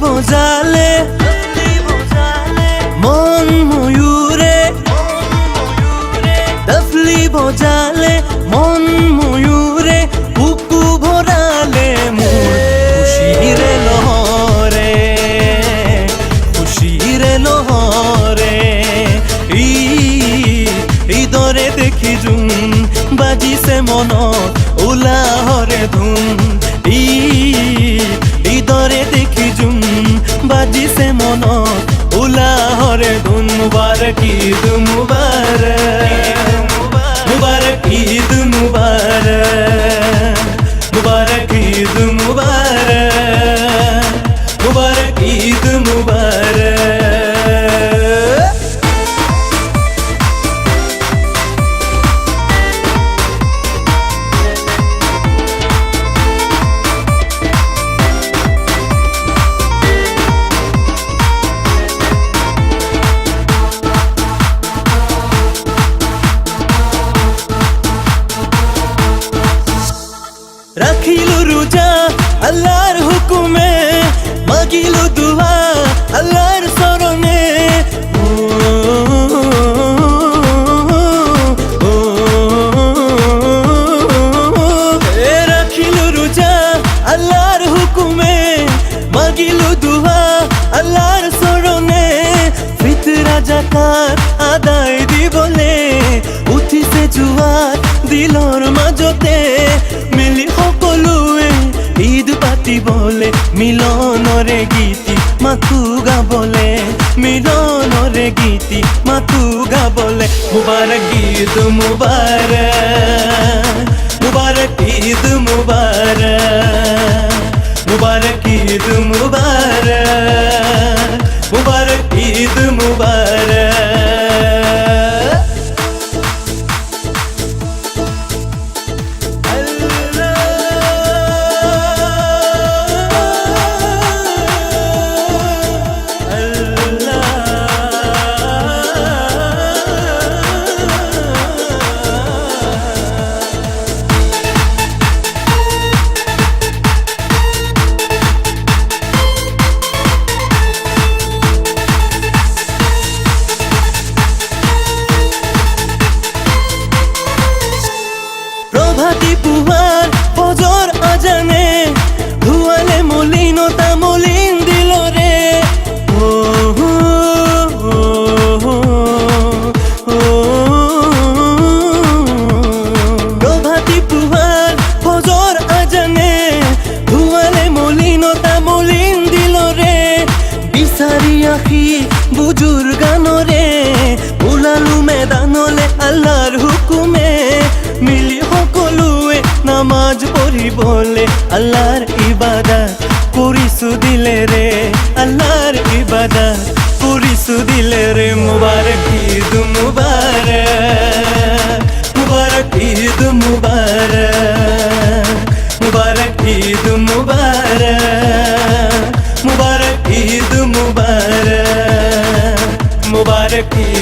বোঝালে মন ময়ূরে, তফলি বোঝালে মন ময়ূরে, বুকু ভরালে মন খুশির লহরে, খুশির লহরে। ঈদরে দেখি জুন বাজিছে মন উলাহরে ধুন, ঈদরে দেখি জুন বাজিছে মন উলাহরে ধুন। মুবারক ঈদ মুবারক, মুবারক ঈদ মুবারক, মুবারক ঈদ মুবারক, মুবারক ঈদ মুবারক। রাখিল রোজা আল্লাহর হুকুমে, মাগিল দুআ আল্লাহর শরণে। রাখিল রোজা আল্লাহর হুকুমে, মাগিল দুআ আল্লাহর শরণে। ফিতরা যাকাত আদায় দিবলে, উঠিছে জুয়ার দিলর মাজতে। মিলি সকলোৱে ঈদ পাতিবলে, মিলনৰে গীতি মাথো গাবলে, মিলনৰে গীতি মাথো গাবলে। মুবাৰক ঈদ মুবাৰক, মুবাৰক ঈদ মুবাৰক, মুবাৰক ঈদ মুবাৰক, মুবাৰক ঈদ মুবাৰক। প্রভাতী পুহার ফজর আজানে, ধুয়ালে মলিনতা মলিন দিল রে। প্রভাতী পুহার ফজর আজানে, ধুয়ালে মলিনতা মলিন দিল রে। বিচারি আখি বুজুর গানরে, ওলালু মেদানলে আল্লাহর হুকুমে। মিলি সকলোৱে নামাজ পঢ়িবলে, আল্লাহৰ ইবাদত কৰিছো দিলেৰে, আল্লাহৰ ইবাদত কৰিছো দিলেৰে। মুবাৰক ঈদ মুবাৰক, মুবাৰক ঈদ মুবাৰক, মুবাৰক ঈদ মুবাৰক, মুবাৰক ঈদ মুবাৰক, মুবাৰক ঈদ